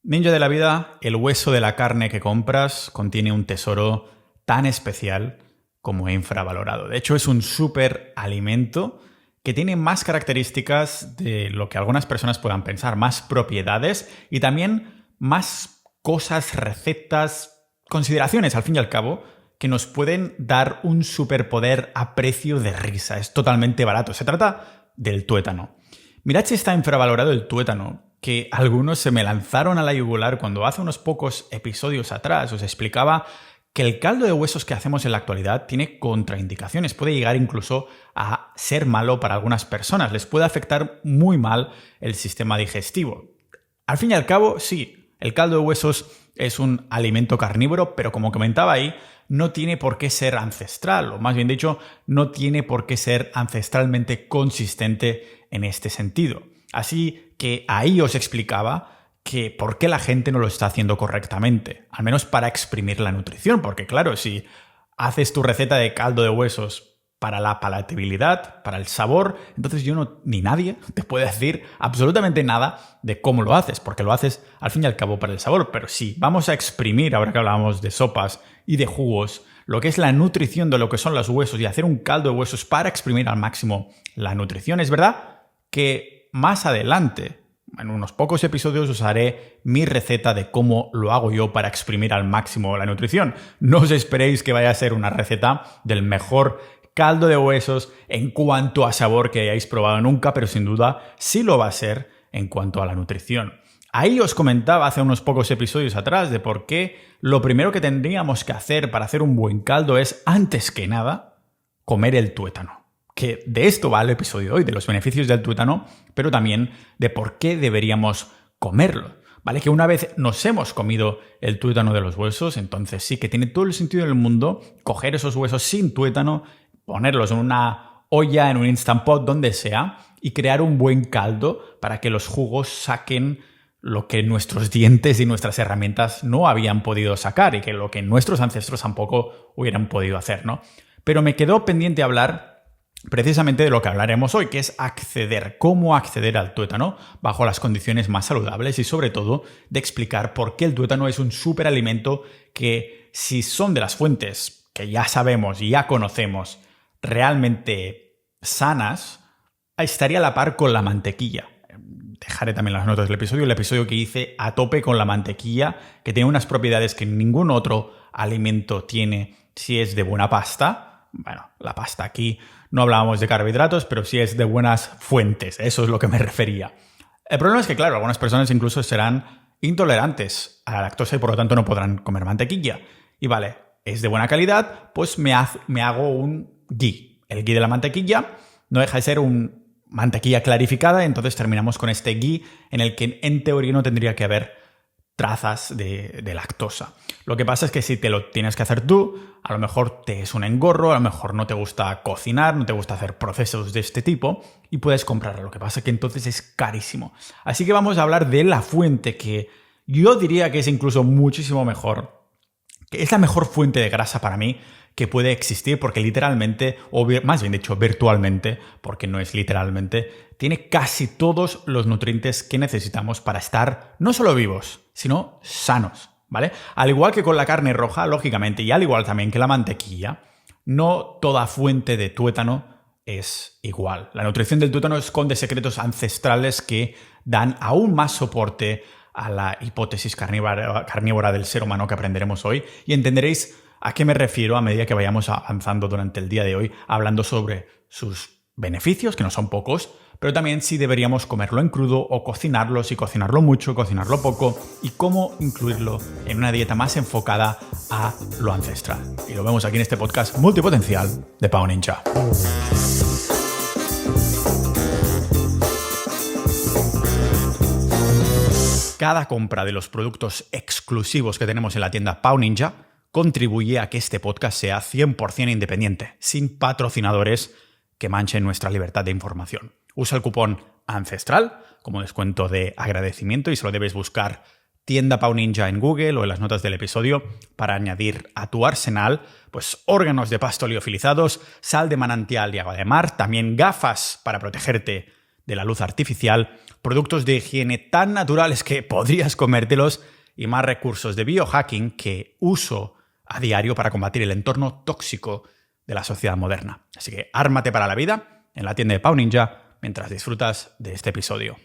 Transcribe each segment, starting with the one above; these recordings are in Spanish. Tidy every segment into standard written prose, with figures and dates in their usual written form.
Ninja de la vida, el hueso de la carne que compras contiene un tesoro tan especial como infravalorado. De hecho, es un súper alimento que tiene más características de lo que algunas personas puedan pensar, más propiedades y también más cosas, recetas, consideraciones, al fin y al cabo, que nos pueden dar un superpoder a precio de risa. Es totalmente barato. Se trata del tuétano. Mirad si está infravalorado el tuétano, que algunos se me lanzaron a la yugular cuando hace unos pocos episodios atrás os explicaba que el caldo de huesos que hacemos en la actualidad tiene contraindicaciones. Puede llegar incluso a ser malo para algunas personas. Les puede afectar muy mal el sistema digestivo. Al fin y al cabo, sí, el caldo de huesos es un alimento carnívoro, pero como comentaba ahí, no tiene por qué ser ancestral, o más bien dicho, no tiene por qué ser ancestralmente consistente en este sentido. Así que ahí os explicaba que por qué la gente no lo está haciendo correctamente, al menos para exprimir la nutrición, porque claro, si haces tu receta de caldo de huesos para la palatabilidad, para el sabor, entonces ni nadie te puede decir absolutamente nada de cómo lo haces, porque lo haces al fin y al cabo para el sabor. Pero si vamos a exprimir, ahora que hablábamos de sopas y de jugos, lo que es la nutrición de lo que son los huesos y hacer un caldo de huesos para exprimir al máximo la nutrición, es verdad que más adelante, en unos pocos episodios, os haré mi receta de cómo lo hago yo para exprimir al máximo la nutrición. No os esperéis que vaya a ser una receta del mejor caldo de huesos en cuanto a sabor que hayáis probado nunca, pero sin duda sí lo va a ser en cuanto a la nutrición. Ahí os comentaba hace unos pocos episodios atrás de por qué lo primero que tendríamos que hacer para hacer un buen caldo es, antes que nada, comer el tuétano. Que de esto va el episodio de hoy, de los beneficios del tuétano, pero también de por qué deberíamos comerlo. ¿Vale? Que una vez nos hemos comido el tuétano de los huesos, entonces sí que tiene todo el sentido del mundo coger esos huesos sin tuétano, ponerlos en una olla, en un Instant Pot, donde sea, y crear un buen caldo para que los jugos saquen lo que nuestros dientes y nuestras herramientas no habían podido sacar y que lo que nuestros ancestros tampoco hubieran podido hacer, ¿no? Pero me quedó pendiente hablar precisamente de lo que hablaremos hoy, que es cómo acceder al tuétano bajo las condiciones más saludables y sobre todo de explicar por qué el tuétano es un superalimento que, si son de las fuentes que ya sabemos y ya conocemos realmente sanas, estaría a la par con la mantequilla. Dejaré también las notas del episodio, el episodio que hice a tope con la mantequilla, que tiene unas propiedades que ningún otro alimento tiene si es de buena pasta. Bueno, la pasta aquí no hablábamos de carbohidratos, pero sí es de buenas fuentes, eso es lo que me refería. El problema es que, claro, algunas personas incluso serán intolerantes a la lactosa y por lo tanto no podrán comer mantequilla. Y vale, es de buena calidad, pues me hago un ghee. El ghee de la mantequilla no deja de ser un mantequilla clarificada, entonces terminamos con este ghee en el que en teoría no tendría que haber trazas de lactosa. Lo que pasa es que si te lo tienes que hacer tú, a lo mejor te es un engorro, a lo mejor no te gusta cocinar, no te gusta hacer procesos de este tipo y puedes comprarlo. Lo que pasa es que entonces es carísimo. Así que vamos a hablar de la fuente que yo diría que es incluso muchísimo mejor, que es la mejor fuente de grasa para mí que puede existir porque literalmente, o más bien dicho virtualmente, porque no es literalmente, tiene casi todos los nutrientes que necesitamos para estar no solo vivos, sino sanos, ¿vale? Al igual que con la carne roja, lógicamente, y al igual también que la mantequilla, no toda fuente de tuétano es igual. La nutrición del tuétano esconde secretos ancestrales que dan aún más soporte a la hipótesis carnívora del ser humano que aprenderemos hoy y entenderéis a qué me refiero a medida que vayamos avanzando durante el día de hoy, hablando sobre sus beneficios, que no son pocos, pero también si deberíamos comerlo en crudo o cocinarlo, si cocinarlo mucho, cocinarlo poco y cómo incluirlo en una dieta más enfocada a lo ancestral. Y lo vemos aquí en este podcast multipotencial de Pau Ninja. Cada compra de los productos exclusivos que tenemos en la tienda Pau Ninja contribuye a que este podcast sea 100% independiente, sin patrocinadores que manchen nuestra libertad de información. Usa el cupón ANCESTRAL como descuento de agradecimiento y solo debes buscar tienda Pau Ninja en Google o en las notas del episodio para añadir a tu arsenal pues órganos de pasto liofilizados, sal de manantial y agua de mar, también gafas para protegerte de la luz artificial, productos de higiene tan naturales que podrías comértelos y más recursos de biohacking que uso a diario para combatir el entorno tóxico de la sociedad moderna. Así que ármate para la vida en la tienda de Pau Ninja mientras disfrutas de este episodio.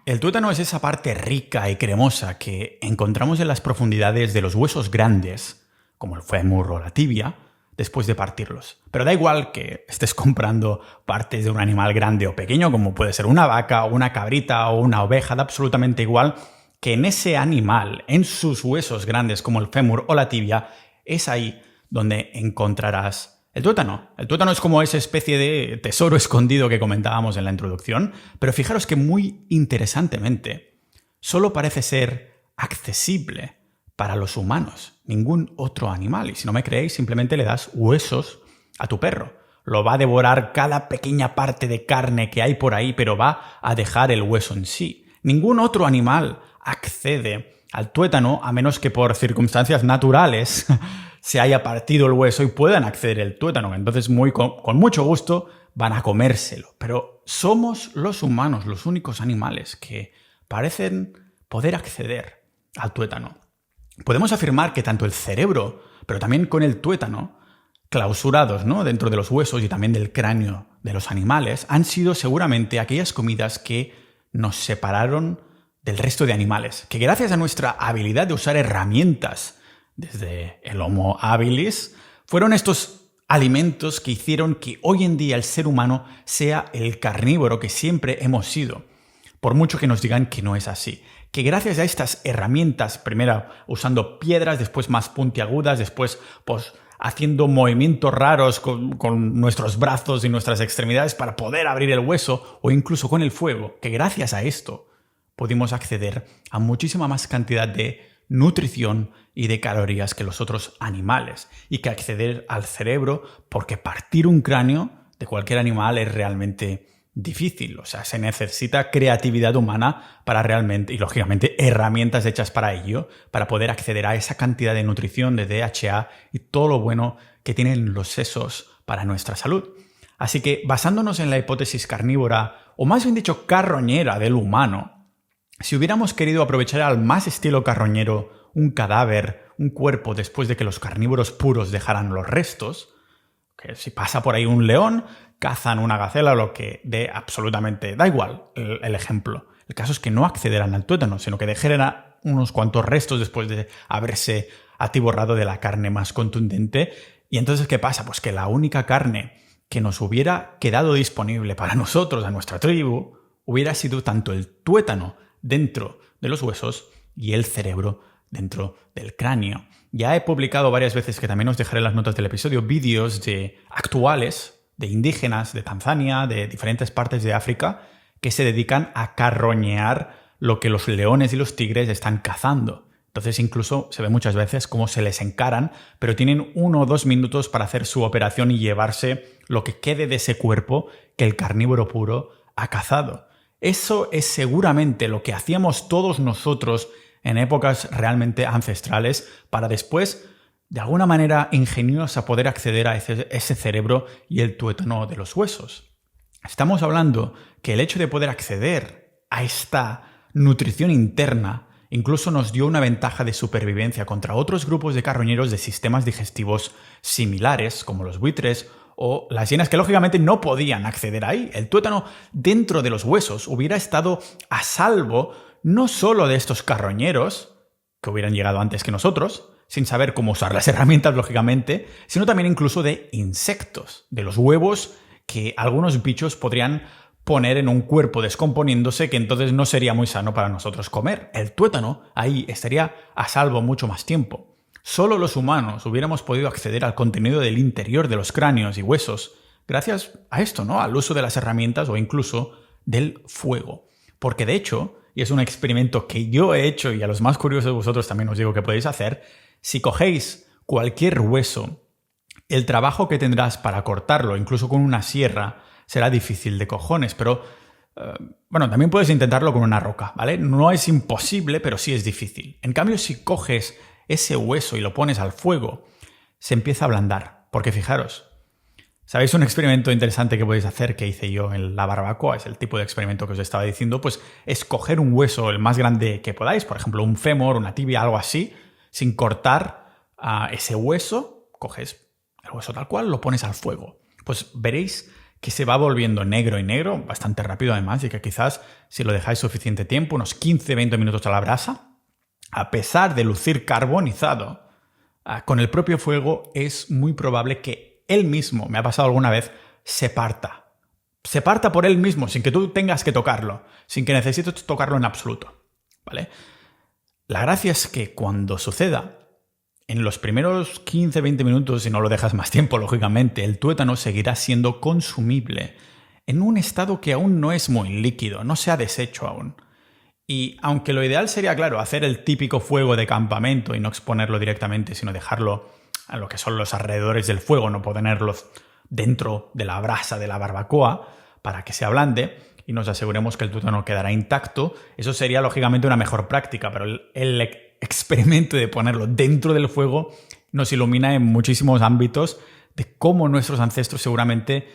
El tuétano es esa parte rica y cremosa que encontramos en las profundidades de los huesos grandes, como el fémur o la tibia, después de partirlos. Pero da igual que estés comprando partes de un animal grande o pequeño, como puede ser una vaca o una cabrita o una oveja, da absolutamente igual que en ese animal, en sus huesos grandes como el fémur o la tibia, es ahí donde encontrarás el tuétano. El tuétano es como esa especie de tesoro escondido que comentábamos en la introducción, pero fijaros que muy interesantemente, solo parece ser accesible para los humanos, ningún otro animal. Y si no me creéis, simplemente le das huesos a tu perro. Lo va a devorar cada pequeña parte de carne que hay por ahí, pero va a dejar el hueso en sí. Ningún otro animal accede al tuétano a menos que por circunstancias naturales se haya partido el hueso y puedan acceder al tuétano. Entonces, con mucho gusto van a comérselo. Pero somos los humanos los únicos animales que parecen poder acceder al tuétano. Podemos afirmar que tanto el cerebro, pero también con el tuétano, clausurados, ¿no?, dentro de los huesos y también del cráneo de los animales, han sido seguramente aquellas comidas que nos separaron del resto de animales, que gracias a nuestra habilidad de usar herramientas desde el Homo habilis, fueron estos alimentos que hicieron que hoy en día el ser humano sea el carnívoro que siempre hemos sido, por mucho que nos digan que no es así. Que gracias a estas herramientas, primero usando piedras, después más puntiagudas, después haciendo movimientos raros con nuestros brazos y nuestras extremidades para poder abrir el hueso o incluso con el fuego, que gracias a esto pudimos acceder a muchísima más cantidad de nutrición y de calorías que los otros animales y que acceder al cerebro, porque partir un cráneo de cualquier animal es realmente difícil. O sea, se necesita creatividad humana para realmente, y lógicamente herramientas hechas para ello, para poder acceder a esa cantidad de nutrición, de DHA y todo lo bueno que tienen los sesos para nuestra salud. Así que, basándonos en la hipótesis carnívora, o más bien dicho carroñera del humano, si hubiéramos querido aprovechar al más estilo carroñero un cadáver, un cuerpo después de que los carnívoros puros dejaran los restos, que si pasa por ahí un león, cazan una gacela o lo que dé absolutamente, da igual el ejemplo. El caso es que no accederán al tuétano, sino que dejaran unos cuantos restos después de haberse atiborrado de la carne más contundente. Y entonces, ¿qué pasa? Pues que la única carne que nos hubiera quedado disponible para nosotros, a nuestra tribu, hubiera sido tanto el tuétano dentro de los huesos y el cerebro dentro del cráneo. Ya he publicado varias veces, que también os dejaré en las notas del episodio, vídeos actuales de indígenas de Tanzania, de diferentes partes de África, que se dedican a carroñear lo que los leones y los tigres están cazando. Entonces incluso se ve muchas veces cómo se les encaran, pero tienen 1 o 2 minutos para hacer su operación y llevarse lo que quede de ese cuerpo que el carnívoro puro ha cazado. Eso es seguramente lo que hacíamos todos nosotros en épocas realmente ancestrales para después, de alguna manera ingeniosa, poder acceder a ese cerebro y el tuétano de los huesos. Estamos hablando que el hecho de poder acceder a esta nutrición interna incluso nos dio una ventaja de supervivencia contra otros grupos de carroñeros de sistemas digestivos similares, como los buitres o las hienas, que lógicamente no podían acceder ahí. El tuétano dentro de los huesos hubiera estado a salvo no solo de estos carroñeros, que hubieran llegado antes que nosotros, sin saber cómo usar las herramientas, lógicamente, sino también incluso de insectos, de los huevos que algunos bichos podrían poner en un cuerpo descomponiéndose, que entonces no sería muy sano para nosotros comer. El tuétano ahí estaría a salvo mucho más tiempo. Solo los humanos hubiéramos podido acceder al contenido del interior de los cráneos y huesos gracias a esto, ¿no? Al uso de las herramientas o incluso del fuego. Porque de hecho, y es un experimento que yo he hecho y a los más curiosos de vosotros también os digo que podéis hacer, si cogéis cualquier hueso, el trabajo que tendrás para cortarlo, incluso con una sierra, será difícil de cojones, pero también puedes intentarlo con una roca, ¿vale? No es imposible, pero sí es difícil. En cambio, si coges ese hueso y lo pones al fuego, se empieza a ablandar. Porque fijaros, ¿Sabéis un experimento interesante que podéis hacer que hice yo en la barbacoa? Es el tipo de experimento que os estaba diciendo. Pues es coger un hueso el más grande que podáis, por ejemplo, un fémur, una tibia, algo así, sin cortar ese hueso, coges el hueso tal cual, lo pones al fuego. Pues veréis que se va volviendo negro y negro, bastante rápido además, y que quizás si lo dejáis suficiente tiempo, unos 15-20 minutos a la brasa, a pesar de lucir carbonizado, con el propio fuego es muy probable que él mismo, me ha pasado alguna vez, se parta. Se parta por él mismo, sin que tú tengas que tocarlo, sin que necesites tocarlo en absoluto, ¿vale? La gracia es que cuando suceda, en los primeros 15-20 minutos, si no lo dejas más tiempo, lógicamente, el tuétano seguirá siendo consumible en un estado que aún no es muy líquido, no se ha deshecho aún. Y aunque lo ideal sería, claro, hacer el típico fuego de campamento y no exponerlo directamente, sino dejarlo a lo que son los alrededores del fuego, no ponerlos dentro de la brasa de la barbacoa para que se ablande y nos aseguremos que el tuétano quedará intacto, eso sería lógicamente una mejor práctica, pero el experimento de ponerlo dentro del fuego nos ilumina en muchísimos ámbitos de cómo nuestros ancestros seguramente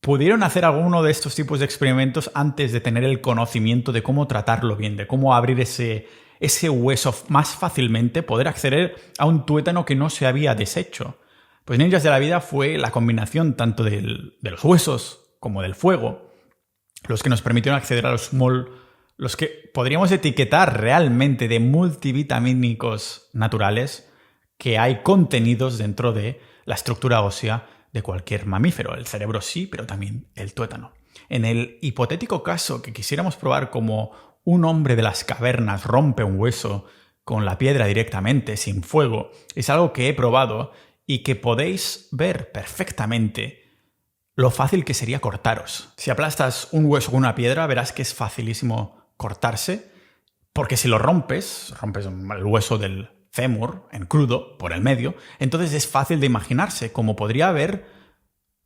pudieron hacer alguno de estos tipos de experimentos antes de tener el conocimiento de cómo tratarlo bien, de cómo abrir ese hueso más fácilmente, poder acceder a un tuétano que no se había deshecho. Pues Ninjas de la Vida fue la combinación tanto de los huesos como del fuego, los que nos permitieron acceder a los que podríamos etiquetar realmente de multivitamínicos naturales que hay contenidos dentro de la estructura ósea de cualquier mamífero. El cerebro sí, pero también el tuétano. En el hipotético caso que quisiéramos probar cómo un hombre de las cavernas rompe un hueso con la piedra directamente, sin fuego, es algo que he probado y que podéis ver perfectamente lo fácil que sería cortaros. Si aplastas un hueso con una piedra, verás que es facilísimo cortarse, porque si lo rompes el hueso del fémur en crudo por el medio, entonces es fácil de imaginarse cómo podría haber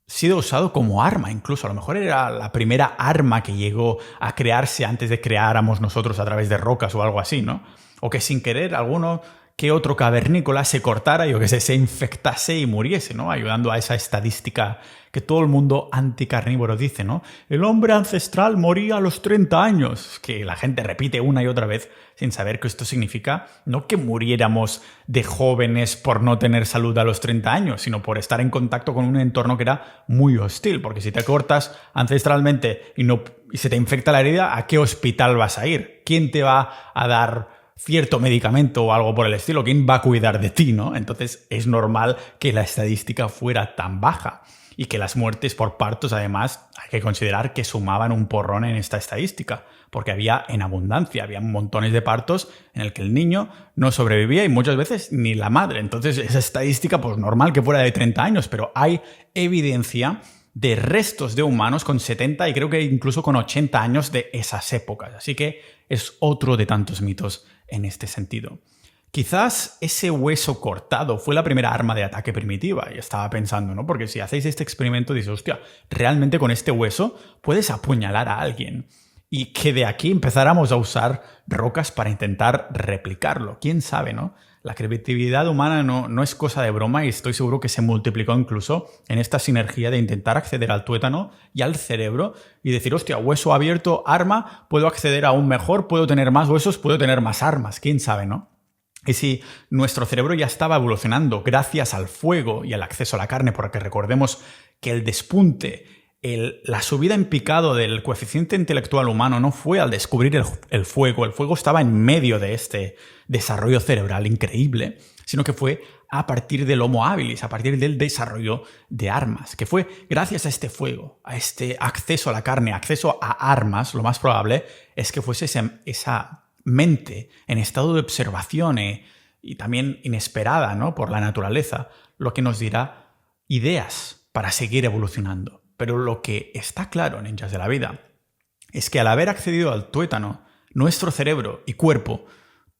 sido usado como arma, incluso a lo mejor era la primera arma que llegó a crearse antes de creáramos nosotros a través de rocas o algo así, ¿no? O que sin querer alguno que otro cavernícola se cortara, yo que sé, se infectase y muriese, ¿no? Ayudando a esa estadística que todo el mundo anticarnívoro dice, ¿no? El hombre ancestral moría a los 30 años, que la gente repite una y otra vez sin saber que esto significa no que muriéramos de jóvenes por no tener salud a los 30 años, sino por estar en contacto con un entorno que era muy hostil, porque si te cortas ancestralmente y se te infecta la herida, ¿a qué hospital vas a ir? ¿Quién te va a dar cierto medicamento o algo por el estilo? ¿Quién va a cuidar de ti, no? Entonces es normal que la estadística fuera tan baja y que las muertes por partos, además, hay que considerar que sumaban un porrón en esta estadística, porque había en abundancia, había montones de partos en el que el niño no sobrevivía y muchas veces ni la madre. Entonces esa estadística, pues normal que fuera de 30 años, pero hay evidencia de restos de humanos con 70 y creo que incluso con 80 años de esas épocas. Así que es otro de tantos mitos en este sentido. Quizás ese hueso cortado fue la primera arma de ataque primitiva, y estaba pensando, ¿no? Porque si hacéis este experimento dices, hostia, realmente con este hueso puedes apuñalar a alguien. Y que de aquí empezáramos a usar rocas para intentar replicarlo. ¿Quién sabe, no? La creatividad humana no es cosa de broma y estoy seguro que se multiplicó incluso en esta sinergia de intentar acceder al tuétano y al cerebro y decir, hostia, hueso abierto, arma, puedo acceder aún mejor, puedo tener más huesos, puedo tener más armas. ¿Quién sabe, no? Y si nuestro cerebro ya estaba evolucionando gracias al fuego y al acceso a la carne, porque recordemos que el despunte, la subida en picado del coeficiente intelectual humano no fue al descubrir el fuego estaba en medio de este desarrollo cerebral increíble, sino que fue a partir del Homo habilis, a partir del desarrollo de armas, que fue gracias a este fuego, a este acceso a la carne, acceso a armas, lo más probable es que fuese esa mente en estado de observación y también inesperada, ¿no? Por la naturaleza, lo que nos dirá ideas para seguir evolucionando. Pero lo que está claro, ninjas de la vida, es que al haber accedido al tuétano, nuestro cerebro y cuerpo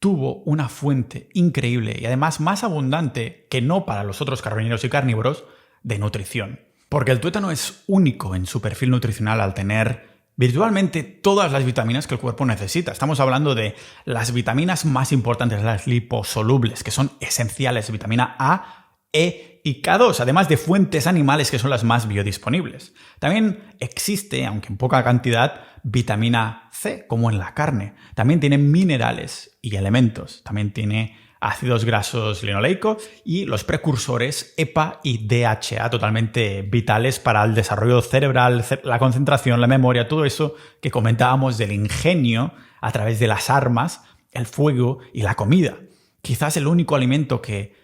tuvo una fuente increíble y además más abundante que no para los otros carroñeros y carnívoros de nutrición. Porque el tuétano es único en su perfil nutricional al tener virtualmente todas las vitaminas que el cuerpo necesita. Estamos hablando de las vitaminas más importantes, las liposolubles, que son esenciales, vitamina A E y K2, además de fuentes animales que son las más biodisponibles. También existe, aunque en poca cantidad, vitamina C, como en la carne. También tiene minerales y elementos. También tiene ácidos grasos linoleicos y los precursores EPA y DHA, totalmente vitales para el desarrollo cerebral, la concentración, la memoria, todo eso que comentábamos del ingenio a través de las armas, el fuego y la comida. Quizás el único alimento que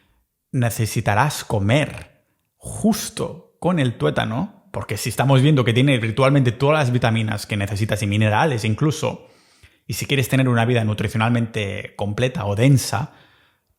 necesitarás comer justo con el tuétano, porque si estamos viendo que tiene virtualmente todas las vitaminas que necesitas y minerales incluso, y si quieres tener una vida nutricionalmente completa o densa,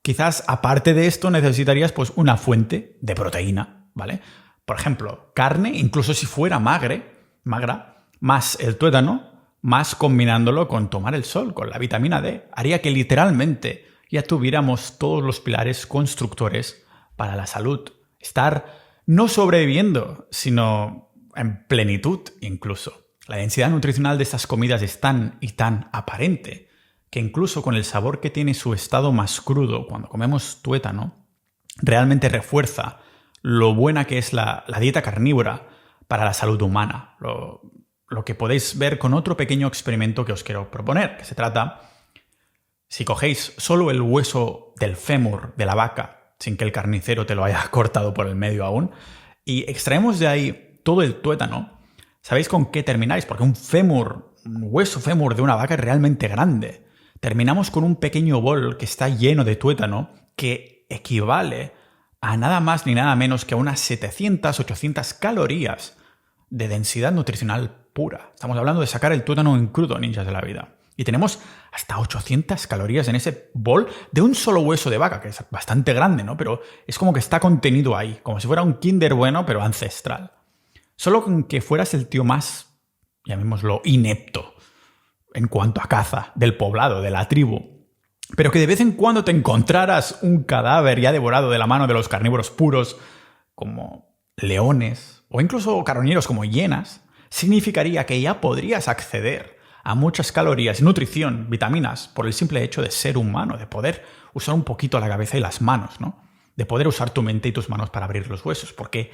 quizás aparte de esto necesitarías pues una fuente de proteína, ¿vale? Por ejemplo, carne, incluso si fuera magra, más el tuétano, más combinándolo con tomar el sol, con la vitamina D, haría que literalmente ya tuviéramos todos los pilares constructores para la salud. Estar no sobreviviendo, sino en plenitud incluso. La densidad nutricional de estas comidas es tan y tan aparente que incluso con el sabor que tiene su estado más crudo, cuando comemos tuétano, realmente refuerza lo buena que es la dieta carnívora para la salud humana. Lo que podéis ver con otro pequeño experimento que os quiero proponer, que se trata, si cogéis solo el hueso del fémur de la vaca, sin que el carnicero te lo haya cortado por el medio aún, y extraemos de ahí todo el tuétano, ¿sabéis con qué termináis? Porque un hueso fémur de una vaca es realmente grande. Terminamos con un pequeño bol que está lleno de tuétano que equivale a nada más ni nada menos que a unas 700-800 calorías de densidad nutricional pura. Estamos hablando de sacar el tuétano en crudo, ninjas de la vida. Y tenemos hasta 800 calorías en ese bol de un solo hueso de vaca, que es bastante grande, ¿no? Pero es como que está contenido ahí, como si fuera un Kinder Bueno, pero ancestral. Solo con que fueras el tío más, llamémoslo, inepto en cuanto a caza del poblado, de la tribu, pero que de vez en cuando te encontraras un cadáver ya devorado de la mano de los carnívoros puros, como leones o incluso carroñeros como hienas, significaría que ya podrías acceder a muchas calorías, nutrición, vitaminas, por el simple hecho de ser humano, de poder usar un poquito la cabeza y las manos, ¿no? De poder usar tu mente y tus manos para abrir los huesos, porque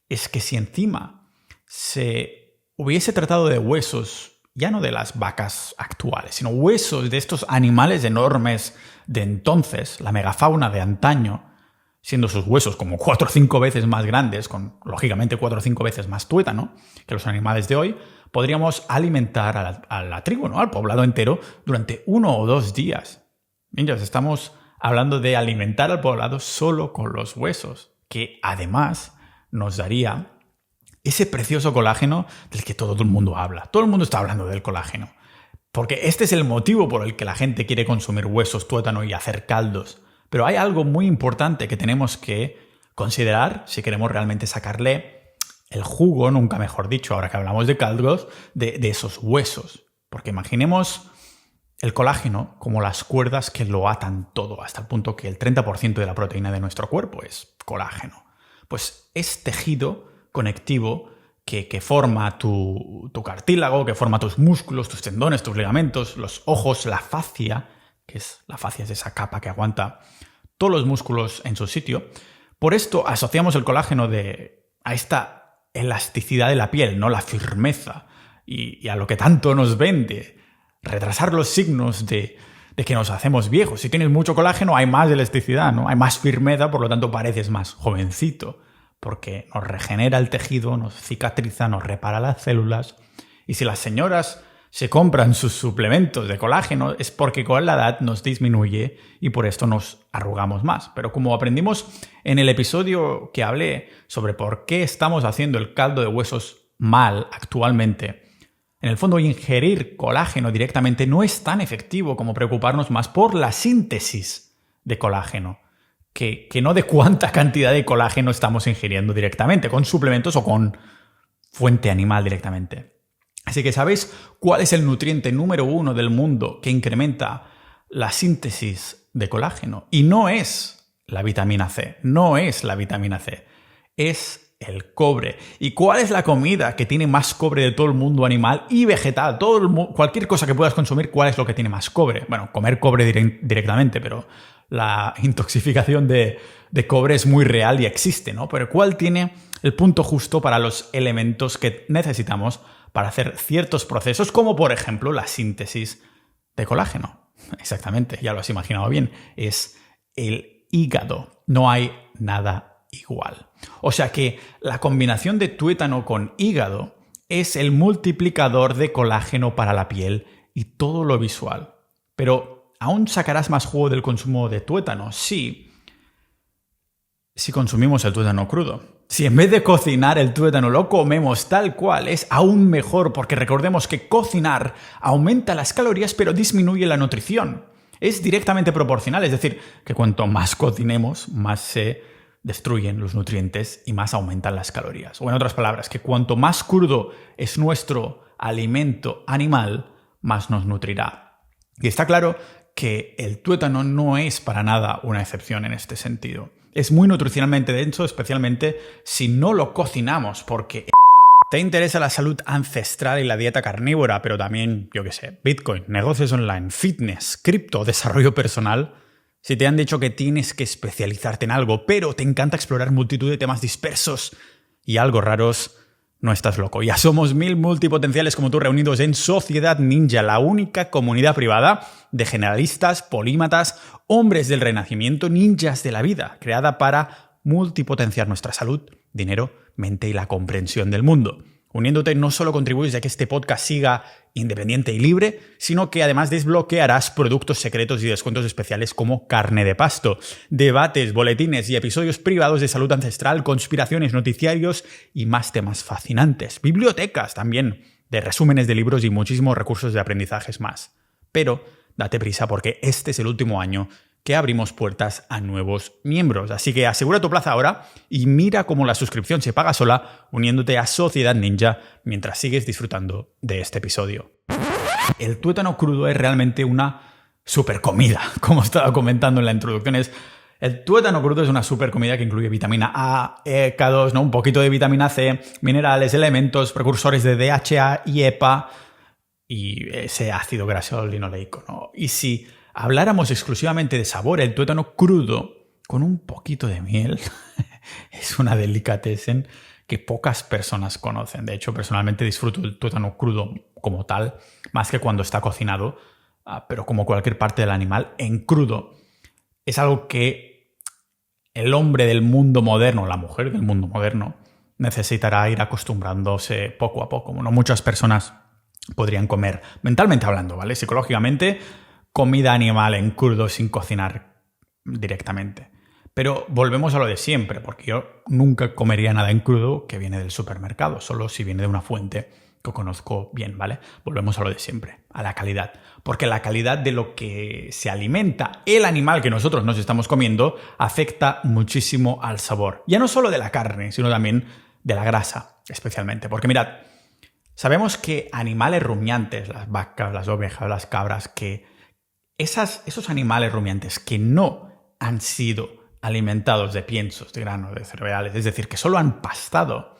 es que si encima se hubiese tratado de huesos ya no de las vacas actuales, sino huesos de estos animales enormes de entonces, la megafauna de antaño, siendo sus huesos como 4 o 5 veces más grandes, con lógicamente 4 o 5 veces más tuétano que los animales de hoy, podríamos alimentar a la tribu, ¿no? Al poblado entero durante 1 o 2 días. Niños, estamos hablando de alimentar al poblado solo con los huesos, que además nos daría ese precioso colágeno del que todo el mundo habla. Todo el mundo está hablando del colágeno. Porque este es el motivo por el que la gente quiere consumir huesos, tuétano y hacer caldos. Pero hay algo muy importante que tenemos que considerar si queremos realmente sacarle el jugo, nunca mejor dicho, ahora que hablamos de caldos, de esos huesos. Porque imaginemos el colágeno como las cuerdas que lo atan todo, hasta el punto que el 30% de la proteína de nuestro cuerpo es colágeno. Pues es tejido conectivo que forma tu cartílago, que forma tus músculos, tus tendones, tus ligamentos, los ojos, la fascia, la fascia es esa capa que aguanta todos los músculos en su sitio. Por esto asociamos el colágeno a esta elasticidad de la piel, ¿no? La firmeza y a lo que tanto nos vende, retrasar los signos de que nos hacemos viejos. Si tienes mucho colágeno hay más elasticidad, ¿no? Hay más firmeza, por lo tanto pareces más jovencito, porque nos regenera el tejido, nos cicatriza, nos repara las células. Y si las señoras se compran sus suplementos de colágeno es porque con la edad nos disminuye y por esto nos arrugamos más. Pero como aprendimos en el episodio que hablé sobre por qué estamos haciendo el caldo de huesos mal actualmente, en el fondo ingerir colágeno directamente no es tan efectivo como preocuparnos más por la síntesis de colágeno, que no de cuánta cantidad de colágeno estamos ingiriendo directamente, con suplementos o con fuente animal directamente. Así que ¿sabéis cuál es el nutriente número 1 del mundo que incrementa la síntesis de colágeno? Y no es la vitamina C, es el cobre. ¿Y cuál es la comida que tiene más cobre de todo el mundo animal y vegetal? Cualquier cosa que puedas consumir, ¿cuál es lo que tiene más cobre? Bueno, comer cobre directamente, pero la intoxicación de cobre es muy real y existe, ¿no? Pero ¿cuál tiene el punto justo para los elementos que necesitamos para hacer ciertos procesos, como por ejemplo la síntesis de colágeno? Exactamente, ya lo has imaginado bien, es el hígado. No hay nada igual. O sea que la combinación de tuétano con hígado es el multiplicador de colágeno para la piel y todo lo visual. Pero ¿aún sacarás más jugo del consumo de tuétano? Sí, si consumimos el tuétano crudo. Si en vez de cocinar el tuétano lo comemos tal cual, es aún mejor, porque recordemos que cocinar aumenta las calorías pero disminuye la nutrición. Es directamente proporcional, es decir, que cuanto más cocinemos, más se destruyen los nutrientes y más aumentan las calorías. O en otras palabras, que cuanto más crudo es nuestro alimento animal, más nos nutrirá. Y está claro que el tuétano no es para nada una excepción en este sentido. Es muy nutricionalmente denso, especialmente si no lo cocinamos, porque te interesa la salud ancestral y la dieta carnívora, pero también, yo qué sé, Bitcoin, negocios online, fitness, cripto, desarrollo personal. Si te han dicho que tienes que especializarte en algo, pero te encanta explorar multitud de temas dispersos y algo raros, no estás loco. Ya somos 1000 multipotenciales como tú reunidos en Sociedad Ninja, la única comunidad privada de generalistas, polímatas, hombres del renacimiento, ninjas de la vida, creada para multipotenciar nuestra salud, dinero, mente y la comprensión del mundo. Uniéndote no solo contribuyes a que este podcast siga independiente y libre, sino que además desbloquearás productos secretos y descuentos especiales como carne de pasto, debates, boletines y episodios privados de salud ancestral, conspiraciones, noticiarios y más temas fascinantes. Bibliotecas también de resúmenes de libros y muchísimos recursos de aprendizajes más. Pero date prisa porque este es el último año que abrimos puertas a nuevos miembros. Así que asegura tu plaza ahora y mira cómo la suscripción se paga sola uniéndote a Sociedad Ninja mientras sigues disfrutando de este episodio. El tuétano crudo es realmente una super comida, como estaba comentando en la introducción. El tuétano crudo es una super comida que incluye vitamina A, K2, ¿no? Un poquito de vitamina C, minerales, elementos, precursores de DHA y EPA y ese ácido graso linoleico, ¿no? Y si habláramos exclusivamente de sabor, el tuétano crudo con un poquito de miel es una delicatessen que pocas personas conocen. De hecho, personalmente disfruto del tuétano crudo como tal, más que cuando está cocinado, pero como cualquier parte del animal, en crudo. Es algo que el hombre del mundo moderno, la mujer del mundo moderno, necesitará ir acostumbrándose poco a poco. Bueno, muchas personas podrían comer, mentalmente hablando, ¿vale? Psicológicamente, comida animal en crudo sin cocinar directamente. Pero volvemos a lo de siempre, porque yo nunca comería nada en crudo que viene del supermercado, solo si viene de una fuente que conozco bien, ¿vale? Volvemos a lo de siempre, a la calidad. Porque la calidad de lo que se alimenta el animal que nosotros nos estamos comiendo afecta muchísimo al sabor. Ya no solo de la carne, sino también de la grasa, especialmente. Porque mirad, sabemos que animales rumiantes, las vacas, las ovejas, las cabras, que esos animales rumiantes que no han sido alimentados de piensos, de granos, de cereales, es decir, que solo han pastado,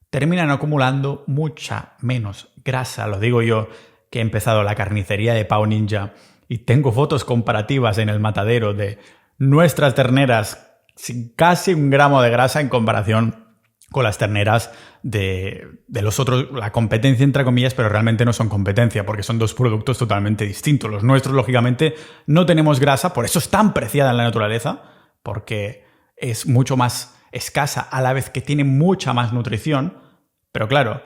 terminan acumulando mucha menos grasa. Lo digo yo, que he empezado la carnicería de Pau Ninja y tengo fotos comparativas en el matadero de nuestras terneras sin casi 1 gramo de grasa en comparación con las terneras de los otros, la competencia entre comillas, pero realmente no son competencia porque son 2 productos totalmente distintos. Los nuestros, lógicamente, no tenemos grasa, por eso es tan preciada en la naturaleza, porque es mucho más escasa a la vez que tiene mucha más nutrición. Pero claro,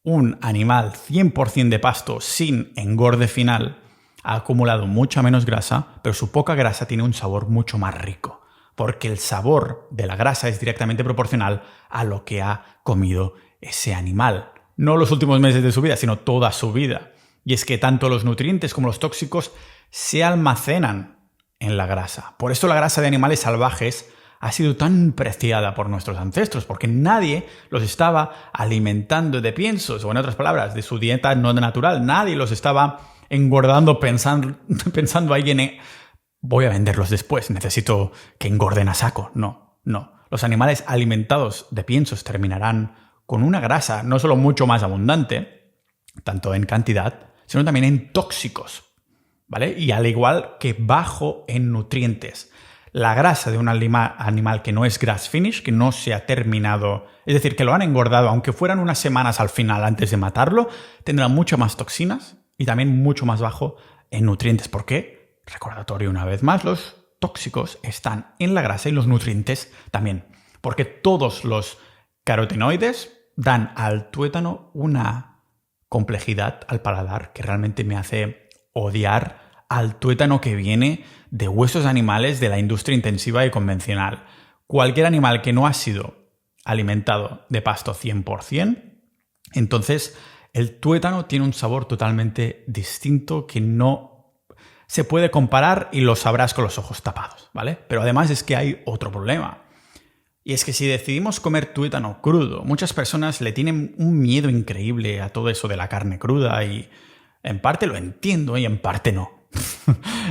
un animal 100% de pasto sin engorde final ha acumulado mucha menos grasa, pero su poca grasa tiene un sabor mucho más rico. Porque el sabor de la grasa es directamente proporcional a lo que ha comido ese animal. No los últimos meses de su vida, sino toda su vida. Y es que tanto los nutrientes como los tóxicos se almacenan en la grasa. Por eso la grasa de animales salvajes ha sido tan preciada por nuestros ancestros, porque nadie los estaba alimentando de piensos, o en otras palabras, de su dieta no natural. Nadie los estaba engordando pensando ahí en voy a venderlos después, necesito que engorden a saco. No. Los animales alimentados de piensos terminarán con una grasa no solo mucho más abundante, tanto en cantidad, sino también en tóxicos. ¿vale? Y al igual que bajo en nutrientes. La grasa de un animal que no es grass finish, que no se ha terminado, es decir, que lo han engordado, aunque fueran unas semanas al final antes de matarlo, tendrá mucho más toxinas y también mucho más bajo en nutrientes. ¿Por qué? Recordatorio una vez más, los tóxicos están en la grasa y los nutrientes también. Porque todos los carotenoides dan al tuétano una complejidad al paladar que realmente me hace odiar al tuétano que viene de huesos animales de la industria intensiva y convencional. Cualquier animal que no ha sido alimentado de pasto 100%, entonces el tuétano tiene un sabor totalmente distinto que no se puede comparar y lo sabrás con los ojos tapados, ¿vale? Pero además es que hay otro problema. Y es que si decidimos comer tuétano crudo, muchas personas le tienen un miedo increíble a todo eso de la carne cruda y en parte lo entiendo y en parte no.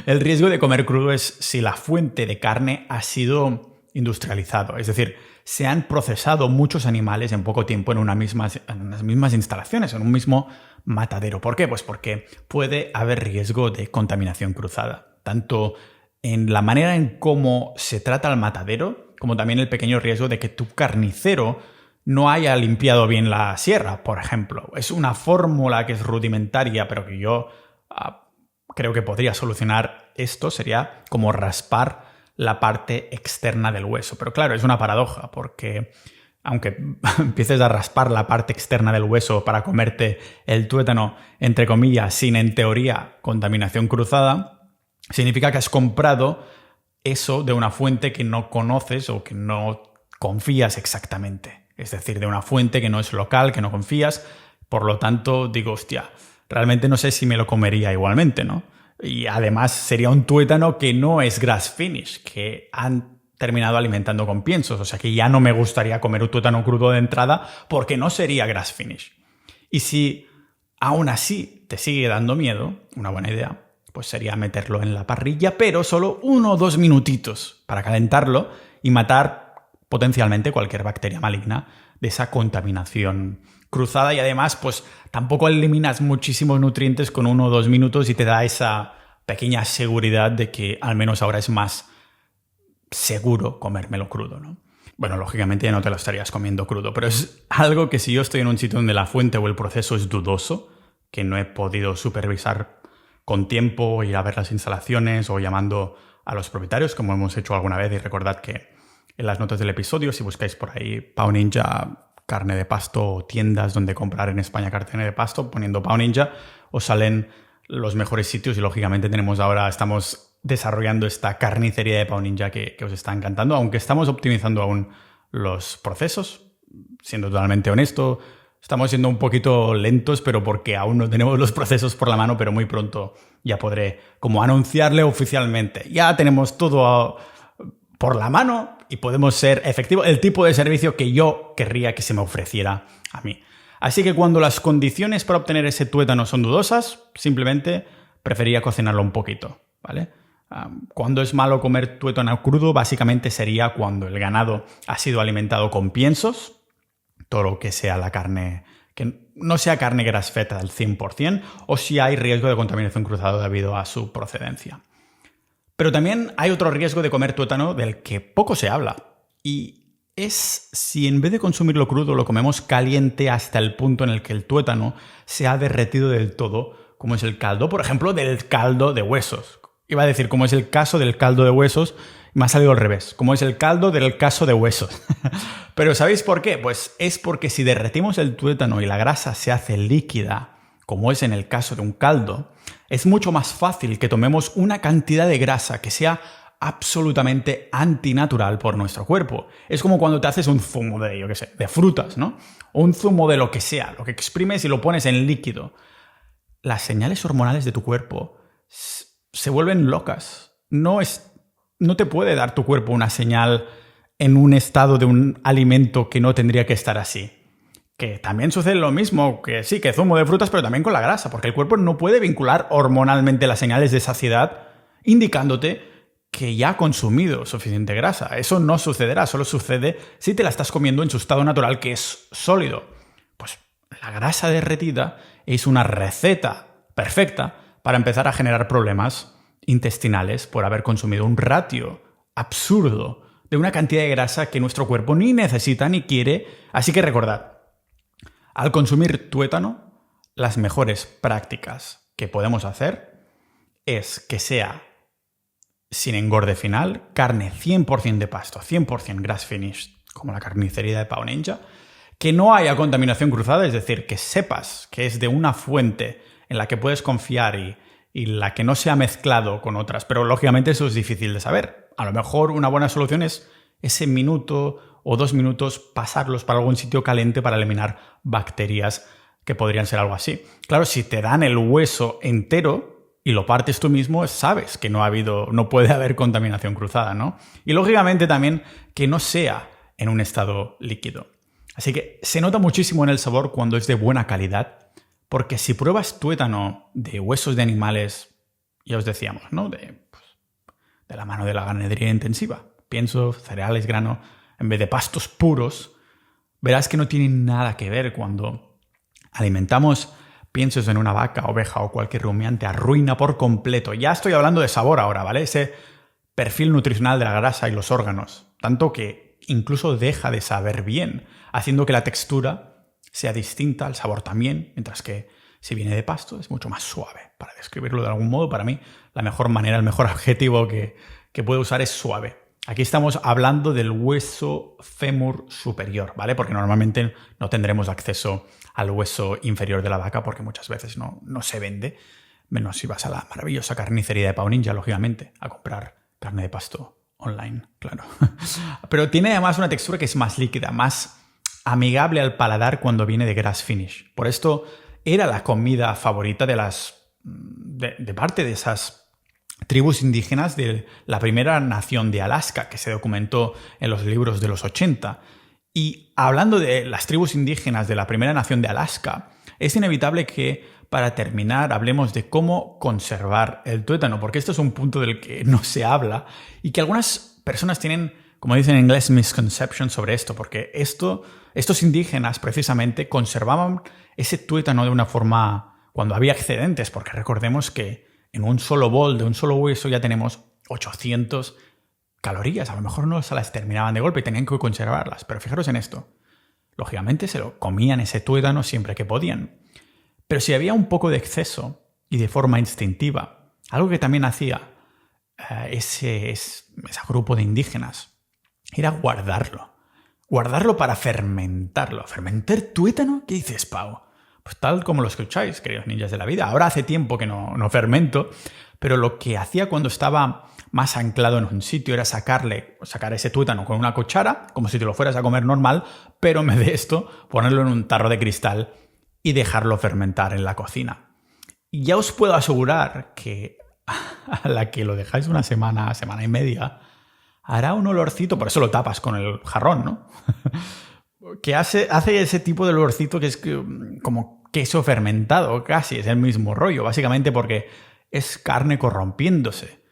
El riesgo de comer crudo es si la fuente de carne ha sido industrializado, es decir, se han procesado muchos animales en poco tiempo en unas mismas instalaciones, en un mismo matadero. ¿Por qué? Pues porque puede haber riesgo de contaminación cruzada, tanto en la manera en cómo se trata el matadero, como también el pequeño riesgo de que tu carnicero no haya limpiado bien la sierra, por ejemplo. Es una fórmula que es rudimentaria, pero que yo creo que podría solucionar esto, sería como raspar la parte externa del hueso. Pero claro, es una paradoja, porque aunque empieces a raspar la parte externa del hueso para comerte el tuétano, entre comillas, sin en teoría contaminación cruzada, significa que has comprado eso de una fuente que no conoces o que no confías exactamente. Es decir, de una fuente que no es local, que no confías. Por lo tanto, digo, hostia, realmente no sé si me lo comería igualmente, ¿no? Y además sería un tuétano que no es grass finish, que han terminado alimentando con piensos. O sea que ya no me gustaría comer un tuétano crudo de entrada porque no sería grass finish. Y si aún así te sigue dando miedo, una buena idea, pues sería meterlo en la parrilla, pero solo 1 o 2 minutitos para calentarlo y matar potencialmente cualquier bacteria maligna de esa contaminación cruzada. Y además, pues tampoco eliminas muchísimos nutrientes con 1 o 2 minutos y te da esa pequeña seguridad de que al menos ahora es más seguro comérmelo crudo, ¿no? Bueno, lógicamente ya no te lo estarías comiendo crudo, pero es algo que si yo estoy en un sitio donde la fuente o el proceso es dudoso, que no he podido supervisar con tiempo, ir a ver las instalaciones o llamando a los propietarios, como hemos hecho alguna vez. Y recordad que en las notas del episodio, si buscáis por ahí Pau Ninja, carne de pasto o tiendas donde comprar en España carne de pasto, poniendo Pau Ninja, os salen los mejores sitios y lógicamente estamos desarrollando esta carnicería de Pau Ninja que os está encantando, aunque estamos optimizando aún los procesos, siendo totalmente honesto. Estamos siendo un poquito lentos, pero porque aún no tenemos los procesos por la mano, pero muy pronto ya podré como anunciarle oficialmente. Ya tenemos todo por la mano y podemos ser efectivos, el tipo de servicio que yo querría que se me ofreciera a mí. Así que cuando las condiciones para obtener ese tuétano son dudosas, simplemente preferiría cocinarlo un poquito, ¿vale? Cuando es malo comer tuétano crudo, básicamente sería cuando el ganado ha sido alimentado con piensos, todo lo que sea la carne, que no sea carne grass-fed al 100%, o si hay riesgo de contaminación cruzada debido a su procedencia. Pero también hay otro riesgo de comer tuétano del que poco se habla, y es si en vez de consumirlo crudo lo comemos caliente hasta el punto en el que el tuétano se ha derretido del todo, como es el caldo, por ejemplo, del caldo de huesos. Iba a decir, como es el caso del caldo de huesos, me ha salido al revés, como es el caldo del caso de huesos. Pero ¿sabéis por qué? Pues es porque si derretimos el tuétano y la grasa se hace líquida, como es en el caso de un caldo, es mucho más fácil que tomemos una cantidad de grasa que sea absolutamente antinatural por nuestro cuerpo. Es como cuando te haces un zumo de, yo qué sé, de frutas, ¿no? O un zumo de lo que sea, lo que exprimes y lo pones en líquido. Las señales hormonales de tu cuerpo se vuelven locas. No te puede dar tu cuerpo una señal en un estado de un alimento que no tendría que estar así. Que también sucede lo mismo, que sí, que zumo de frutas, pero también con la grasa, porque el cuerpo no puede vincular hormonalmente las señales de saciedad indicándote que ya ha consumido suficiente grasa. Eso no sucederá, solo sucede si te la estás comiendo en su estado natural, que es sólido. Pues la grasa derretida es una receta perfecta para empezar a generar problemas intestinales por haber consumido un ratio absurdo de una cantidad de grasa que nuestro cuerpo ni necesita ni quiere. Así que recordad, al consumir tuétano, las mejores prácticas que podemos hacer es que sea sin engorde final, carne 100% de pasto, 100% grass finished, como la carnicería de Pau Ninja, que no haya contaminación cruzada, es decir, que sepas que es de una fuente en la que puedes confiar y la que no se ha mezclado con otras, pero lógicamente eso es difícil de saber. A lo mejor una buena solución es ese minuto o 2 minutos pasarlos para algún sitio caliente para eliminar bacterias que podrían ser algo así. Claro, si te dan el hueso entero y lo partes tú mismo, sabes que no puede haber contaminación cruzada, ¿no? Y lógicamente también que no sea en un estado líquido. Así que se nota muchísimo en el sabor cuando es de buena calidad, porque si pruebas tuétano de huesos de animales, ya os decíamos, ¿no? De la mano de la ganadería intensiva, pienso, cereales, grano, en vez de pastos puros, verás que no tiene nada que ver cuando alimentamos piensos en una vaca, oveja o cualquier rumiante, arruina por completo. Ya estoy hablando de sabor ahora, ¿vale? Ese perfil nutricional de la grasa y los órganos, tanto que incluso deja de saber bien, haciendo que la textura sea distinta, el sabor también, mientras que si viene de pasto es mucho más suave. Para describirlo de algún modo, para mí la mejor manera, el mejor adjetivo que puedo usar es suave. Aquí estamos hablando del hueso fémur superior, ¿vale? Porque normalmente no tendremos acceso al hueso inferior de la vaca porque muchas veces no se vende, menos si vas a la maravillosa carnicería de Pau Ninja, lógicamente, a comprar carne de pasto online, claro. Pero tiene además una textura que es más líquida, más amigable al paladar cuando viene de grass finish. Por esto era la comida favorita de parte de esas tribus indígenas de la primera nación de Alaska, que se documentó en los libros de los 80. Y hablando de las tribus indígenas de la primera nación de Alaska, es inevitable que, para terminar, hablemos de cómo conservar el tuétano, porque esto es un punto del que no se habla y que algunas personas tienen, como dicen en inglés, misconception sobre esto, porque estos indígenas precisamente conservaban ese tuétano de una forma cuando había excedentes, porque recordemos que en un solo bol de un solo hueso ya tenemos 800 calorías. A lo mejor no se las terminaban de golpe y tenían que conservarlas. Pero fijaros en esto. Lógicamente se lo comían ese tuétano siempre que podían. Pero si había un poco de exceso y de forma instintiva, algo que también hacía ese grupo de indígenas era guardarlo. Guardarlo para fermentarlo. ¿Fermentar tuétano? ¿Qué dices, Pau? Pues tal como lo escucháis, queridos ninjas de la vida. Ahora hace tiempo que no fermento, pero lo que hacía cuando estaba más anclado en un sitio era sacar ese tuétano con una cuchara, como si te lo fueras a comer normal, pero en vez de esto, ponerlo en un tarro de cristal y dejarlo fermentar en la cocina. Y ya os puedo asegurar que a la que lo dejáis una semana y media, hará un olorcito, por eso lo tapas con el jarrón, ¿no? Que hace ese tipo de olorcito que es como queso fermentado, casi, es el mismo rollo, básicamente porque es carne corrompiéndose,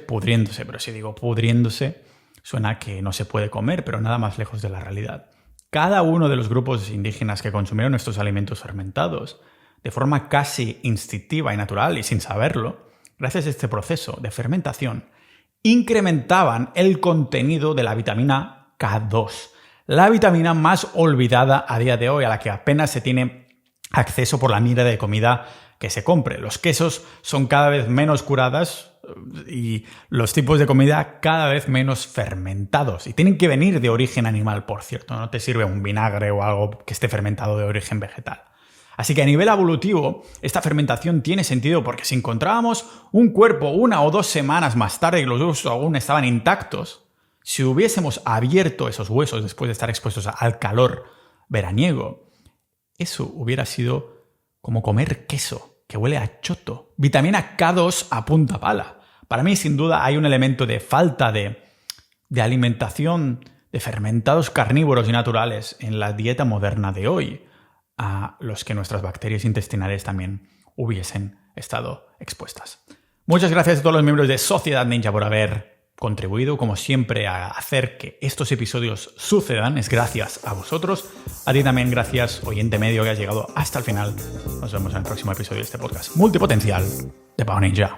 pudriéndose, pero si digo pudriéndose, suena que no se puede comer, pero nada más lejos de la realidad. Cada uno de los grupos indígenas que consumieron estos alimentos fermentados, de forma casi instintiva y natural y sin saberlo, gracias a este proceso de fermentación, incrementaban el contenido de la vitamina K2, la vitamina más olvidada a día de hoy, a la que apenas se tiene acceso por la mira de comida que se compre. Los quesos son cada vez menos curados y los tipos de comida cada vez menos fermentados. Y tienen que venir de origen animal, por cierto. No te sirve un vinagre o algo que esté fermentado de origen vegetal. Así que a nivel evolutivo, esta fermentación tiene sentido porque si encontrábamos un cuerpo 1 o 2 semanas más tarde y los huesos aún estaban intactos, si hubiésemos abierto esos huesos después de estar expuestos al calor veraniego, eso hubiera sido como comer queso, que huele a choto. Vitamina K2 a punta pala. Para mí, sin duda, hay un elemento de falta de alimentación de fermentados carnívoros y naturales en la dieta moderna de hoy, a los que nuestras bacterias intestinales también hubiesen estado expuestas. Muchas gracias a todos los miembros de Sociedad Ninja por haber contribuido, como siempre, a hacer que estos episodios sucedan. Es gracias a vosotros. A ti también gracias, oyente medio, que has llegado hasta el final. Nos vemos en el próximo episodio de este podcast multipotencial de Pau Ninja.